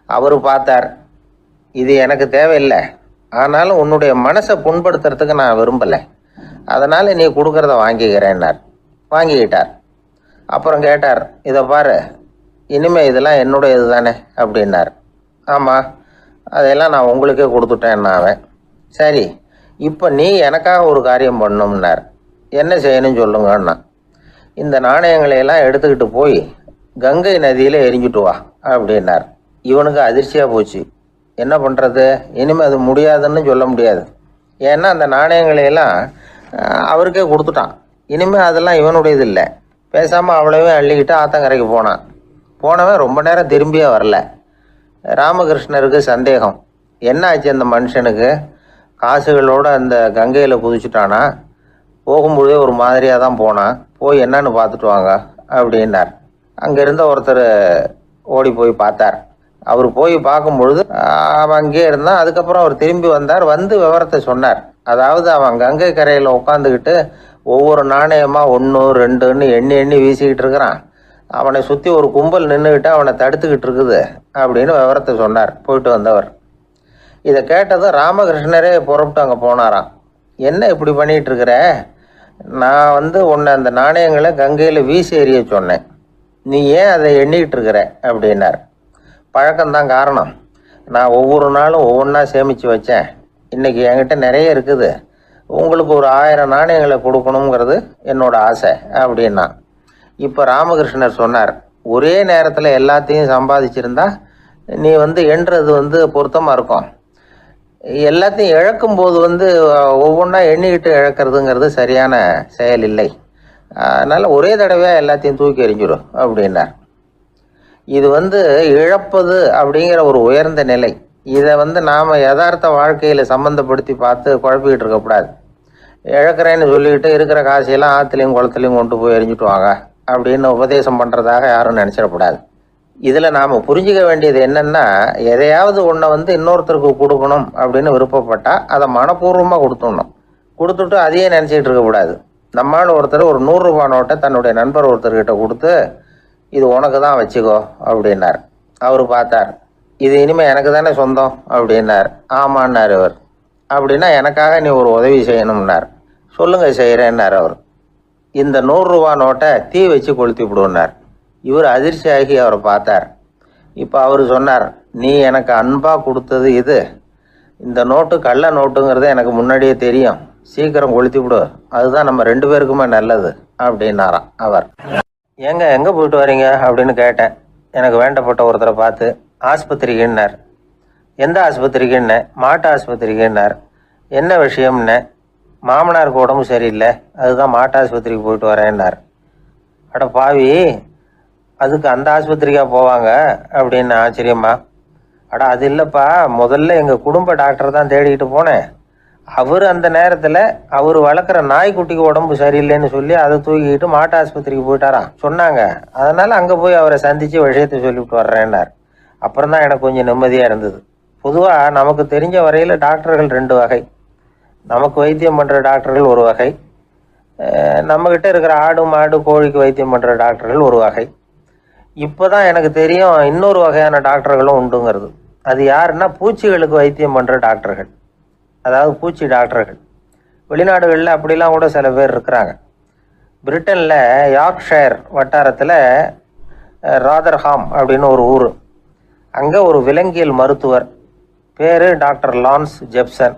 அவர் பார்த்தார், இது எனக்கு தேவையில்லை, ஆனாலும் உன்னுடைய மனசை புண்படுத்துறதுக்கு நான் விரும்பலை, அதனால் நீ கொடுக்குறத வாங்கிக்கிறேன்னார். வாங்கிக்கிட்டார். அப்புறம் கேட்டார், இதை பாரு, இனிமேல் இதெல்லாம் என்னுடைய இது தானே அப்படின்னார். ஆமாம், அதையெல்லாம் நான் உங்களுக்கே கொடுத்துட்டேன் அவன். சரி, இப்போ நீ எனக்காக ஒரு காரியம் பண்ணணும்னார். என்ன செய்யணும்னு சொல்லுங்கன்னா, இந்த நாணயங்களையெல்லாம் எடுத்துக்கிட்டு போய் கங்கை நதியில் எரிஞ்சுட்டு வா அப்படின்னார். இவனுக்கு அதிர்ச்சியாக போச்சு. என்ன பண்ணுறது, இனிமேல் அது முடியாதுன்னு சொல்ல முடியாது. ஏன்னா அந்த நாணயங்களையெல்லாம் அவருக்கே கொடுத்துட்டான். இனிமேல் அதெல்லாம் இவனுடையது இல்லை. பேசாமல் அவ்வளவே அள்ளிக்கிட்டு ஆத்தங்கரைக்கு போனான். போனவன் ரொம்ப நேரம் திரும்பியே வரல. ராமகிருஷ்ணருக்கு சந்தேகம், என்ன ஆச்சு அந்த மனுஷனுக்கு, காசுகளோடு அந்த கங்கையில் குதிச்சுட்டானா, போகும்பொழுதே ஒரு மாதிரியாக தான் போனான், போய் என்னன்னு பார்த்துட்டு வாங்க அப்படின்னார். அங்கே இருந்த ஒருத்தர் ஓடி போய் பார்த்தார். அவர் போய் பார்க்கும் பொழுது அவன் அங்கேயே இருந்தான். அதுக்கப்புறம் அவர் திரும்பி வந்தார். வந்து விவரத்தை சொன்னார். அதாவது அவன் கங்கை கரையில் உட்காந்துக்கிட்டு ஒவ்வொரு நாணயமாக 1 2ன்னு எண்ணி எண்ணி வீசிக்கிட்டு இருக்கிறான். அவனை சுற்றி ஒரு கும்பல் நின்றுக்கிட்டு அவனை தடுத்துக்கிட்டு இருக்குது அப்படின்னு விவரத்தை சொன்னார் போயிட்டு வந்தவர். இதை கேட்டதும் ராமகிருஷ்ணரே புறப்பட்டு அங்கே போனாராம். என்ன இப்படி பண்ணிகிட்டு இருக்கிற, நான் உன்னை அந்த நாணயங்களை கங்கையில் வீசி எறிய சொன்னேன், நீ ஏன் அதை எண்ணிக்கிட்டு இருக்கிற அப்படின்னார். பழக்கம்தான் காரணம், நான் ஒவ்வொரு நாளும் ஒவ்வொன்றா சேமித்து வச்சேன், இன்றைக்கி என்கிட்ட நிறைய இருக்குது, உங்களுக்கு ஒரு 1000 நாணயங்களை கொடுக்கணுங்கிறது என்னோட ஆசை அப்படின்னா. இப்போ ராமகிருஷ்ணர் சொன்னார், ஒரே நேரத்தில் எல்லாத்தையும் சம்பாதிச்சிருந்தா நீ எண்ணுறது பொருத்தமாக இருக்கும், எல்லாத்தையும் இழக்கும்போது ஒவ்வொன்றா எண்ணிக்கிட்டு இழக்கிறதுங்கிறது சரியான செயல் இல்லை, அதனால் ஒரே தடவையாக எல்லாத்தையும் தூக்கி எறிஞ்சிடும் அப்படின்னார். இது இழப்பது அப்படிங்கிற ஒரு உயர்ந்த நிலை. இதை நாம் யதார்த்த வாழ்க்கையில் சம்மந்தப்படுத்தி பார்த்து குழப்பிக்கிட்டு இருக்கக்கூடாது. இழக்கிறேன்னு சொல்லிக்கிட்டு இருக்கிற காசையெல்லாம் ஆற்றுலையும் குளத்துலையும் கொண்டு போய் எரிஞ்சிட்டு வாங்க அப்படின்னு உபதேசம் பண்ணுறதாக யாரும் நினச்சிடக்கூடாது. இதில் நாம் புரிஞ்சிக்க வேண்டியது என்னென்னா, எதையாவது ஒன்றை இன்னொருத்தருக்கு கொடுக்கணும் அப்படின்னு விருப்பப்பட்டால் அதை மனப்பூர்வமாக கொடுத்துடணும். கொடுத்துட்டு அதையே நினச்சிக்கிட்டு இருக்கக்கூடாது. நம்மால் ஒருத்தர் ஒரு 100 ரூபா நோட்டை தன்னுடைய நண்பர் ஒருத்தர்கிட்ட கொடுத்து, இது உனக்கு தான் வச்சுக்கோ அப்படின்னார். அவர் பார்த்தார், இது இனிமேல் எனக்கு தானே சொந்தம் அப்படின்னார். ஆமான்னார் அவர். அப்படின்னா எனக்காக நீ ஒரு உதவி செய்யணும்னார். சொல்லுங்கள் செய்கிறேன்னார் அவர். இந்த 100 ரூபா நோட்டை தீ வச்சு கொளுத்தி விடுன்னார். இவர் அதிர்ச்சியாகி அவரை பார்த்தார். இப்போ அவர் சொன்னார், நீ எனக்கு அன்பாக கொடுத்தது இது, இந்த நோட்டு கள்ள நோட்டுங்கிறது எனக்கு முன்னாடியே தெரியும், சீக்கிரம் கொளுத்தி விடு, அதுதான் நம்ம 2 பேருக்குமே நல்லது அப்படின்னாராம் அவர். எங்கே போயிட்டு வரீங்க அப்படின்னு கேட்டேன். எனக்கு வேண்டப்பட்ட ஒருத்தரை பார்த்து. ஆஸ்பத்திரிக்குன்னார். எந்த ஆஸ்பத்திரிக்குன்னே? மாட்டு ஆஸ்பத்திரிக்குன்னார். என்ன விஷயம்னே? மாமனாருக்கு உடம்பு சரியில்லை, அதுதான் மாட்டு ஆஸ்பத்திரிக்கு போயிட்டு வரேன்னார். அட பாவி, அதுக்கு அந்த ஆஸ்பத்திரிக்கா போவாங்க அப்படின்னு ஆச்சரியமா. அட அது இல்லைப்பா, முதல்ல எங்கள் குடும்ப டாக்டர் தான் தேடிக்கிட்டு போனேன், அவர் அந்த நேரத்தில் அவர் வளர்க்குற நாய்க்குட்டிக்கு உடம்பு சரியில்லைன்னு சொல்லி அதை தூக்கிக்கிட்டு மாட்டு ஆஸ்பத்திரிக்கு போயிட்டாராம் சொன்னாங்க, அதனால் அங்கே போய் அவரை சந்தித்து விஷயத்தை சொல்லிவிட்டு வர்றேன்னார். அப்புறம் தான் எனக்கு கொஞ்சம் நிம்மதியாக இருந்தது. பொதுவாக நமக்கு தெரிஞ்ச வரையில் டாக்டர்கள் 2 வகை. நமக்கு வைத்தியம் பண்ணுற டாக்டர்கள் ஒரு வகை, நம்மக்கிட்ட இருக்கிற ஆடு மாடு கோழிக்கு வைத்தியம் பண்ணுற டாக்டர்கள் ஒரு வகை. இப்போ தான் எனக்கு தெரியும் இன்னொரு வகையான டாக்டர்களும் உண்டுங்கிறது. அது யாருன்னா, பூச்சிகளுக்கு வைத்தியம் பண்ணுற டாக்டர்கள், அதாவது பூச்சி டாக்டர்கள். வெளிநாடுகளில் அப்படிலாம் கூட சில பேர் இருக்கிறாங்க. பிரிட்டனில் யார்க்ஷயர் வட்டாரத்தில் ராதர்ஹாம் அப்படின்னு ஒரு ஊர், அங்கே ஒரு விலங்கியல் மருத்துவர் பேர் டாக்டர் லான்ஸ் ஜெப்சன்.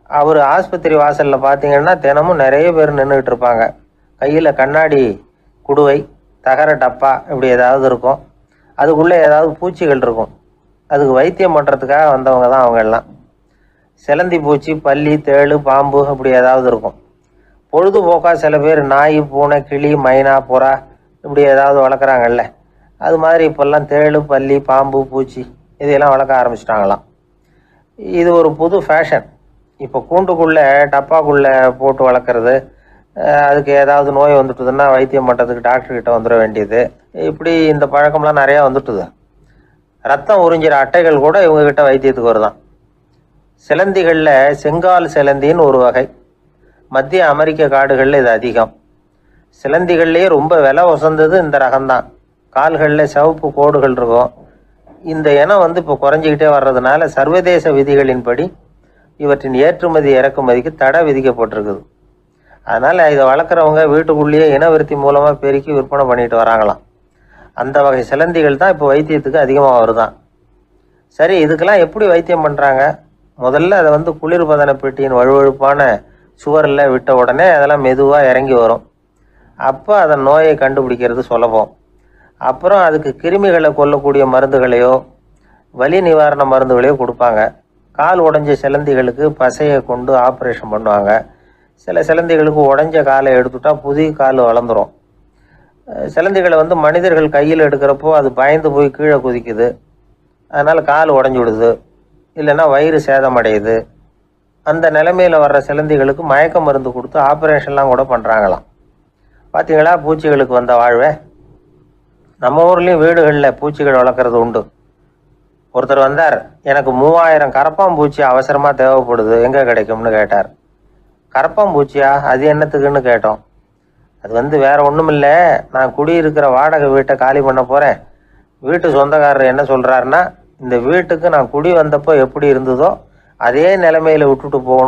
அவர் ஆஸ்பத்திரி வாசலில் பார்த்தீங்கன்னா தினமும் நிறைய பேர் நின்றுக்கிட்டு இருப்பாங்க. கையில் கண்ணாடி குடுவை, தகர டப்பா இப்படி ஏதாவது இருக்கும், அதுக்குள்ளே ஏதாவது பூச்சிகள் இருக்கும். அதுக்கு வைத்தியம் பண்ணுறதுக்காக வந்தவங்க தான் அவங்க எல்லாம். சிலந்தி பூச்சி, பல்லி, தேளு, பாம்பு இப்படி ஏதாவது இருக்கும். பொழுதுபோக்காக சில பேர் நாய், பூனை, கிளி, மைனா, புறா இப்படி ஏதாவது வளர்க்குறாங்கல்ல, அது மாதிரி இப்போல்லாம் தேளு, பல்லி, பாம்பு, பூச்சி இதையெல்லாம் வளர்க்க ஆரம்பிச்சிட்டாங்களாம். இது ஒரு புது ஃபேஷன். இப்போ கூண்டுக்குள்ளே டப்பாக்குள்ளே போட்டு வளர்க்குறது, அதுக்கு ஏதாவது நோய் வந்துட்டுதுன்னா வைத்தியம் பண்ணுறதுக்கு டாக்டர்கிட்ட வந்துட வேண்டியது, இப்படி இந்த பழக்கம்லாம் நிறையா வந்துட்டுது. ரத்தம் உறிஞ்சிற அட்டைகள் கூட இவங்ககிட்ட வைத்தியத்துக்கு வருதான். சிலந்திகளில் செங்கால் சிலந்தின்னு ஒரு வகை, மத்திய அமெரிக்க காடுகளில் இது அதிகம். சிலந்திகள்லேயே ரொம்ப விலை உசந்தது இந்த ரகம்தான். கால்களில் சிவப்பு கோடுகள் இருக்கும். இந்த இனம் இப்போ குறைஞ்சிக்கிட்டே வர்றதுனால சர்வதேச விதிகளின்படி இவற்றின் ஏற்றுமதி இறக்குமதிக்கு தடை விதிக்கப்பட்டிருக்குது. அதனால் இதை வளர்க்குறவங்க வீட்டுக்குள்ளேயே இனவிருத்தி மூலமாக பெருக்கி விற்பனை பண்ணிட்டு வராங்களாம். அந்த வகை சிலந்திகள் தான் இப்போ வைத்தியத்துக்கு அதிகமாக வருதான். சரி, இதுக்கெல்லாம் எப்படி வைத்தியம் பண்ணுறாங்க? முதல்ல அதை குளிர்பதன பெட்டியின் வழுவழுப்பான சுவரில் விட்ட உடனே அதெல்லாம் மெதுவாக இறங்கி வரும். அப்போ அதன் நோயை கண்டுபிடிக்கிறது சுலபம். அப்புறம் அதுக்கு கிருமிகளை கொல்லக்கூடிய மருந்துகளையோ வலி நிவாரண மருந்துகளையோ கொடுப்பாங்க. கால் உடைஞ்ச சிலந்திகளுக்கு பசையை கொண்டு ஆப்ரேஷன் பண்ணுவாங்க. சில சிலந்திகளுக்கு உடைஞ்ச காலை எடுத்துட்டா புதிய கால் வளர்ந்துடும். சிலந்திகளை வந்து மனிதர்கள் கையில் எடுக்கிறப்போ அது பயந்து போய் கீழே குதிக்குது, அதனால் கால் உடஞ்சி விடுது, இல்லைன்னா வயிறு சேதமடையுது. அந்த நிலைமையில் வர்ற சிலந்திகளுக்கு மயக்க மருந்து கொடுத்து ஆப்ரேஷன்லாம் கூட பண்ணுறாங்களாம். பார்த்தீங்களா பூச்சிகளுக்கு வந்த வாழ்வே. நம்ம ஊர்லேயும் வீடுகளில் பூச்சிகள் வளர்க்குறது உண்டு. ஒருத்தர் வந்தார், எனக்கு 3000 கரப்பாம்பூச்சி அவசரமாக தேவைப்படுது, எங்கே கிடைக்கும்னு கேட்டார். கரப்பாம்பூச்சியா, அது என்னத்துக்குன்னு கேட்டோம். அது வந்து வேற ஒன்றும் இல்லை, நான் குடியிருக்கிற வாடகை வீட்டை காலி பண்ண போகிறேன். வீட்டு சொந்தக்காரர் என்ன சொல்கிறாருன்னா, இந்த வீட்டுக்கு நான் குடி வந்தப்போ எப்படி இருந்ததோ அதே நிலைமையில் விட்டுட்டு போகணும்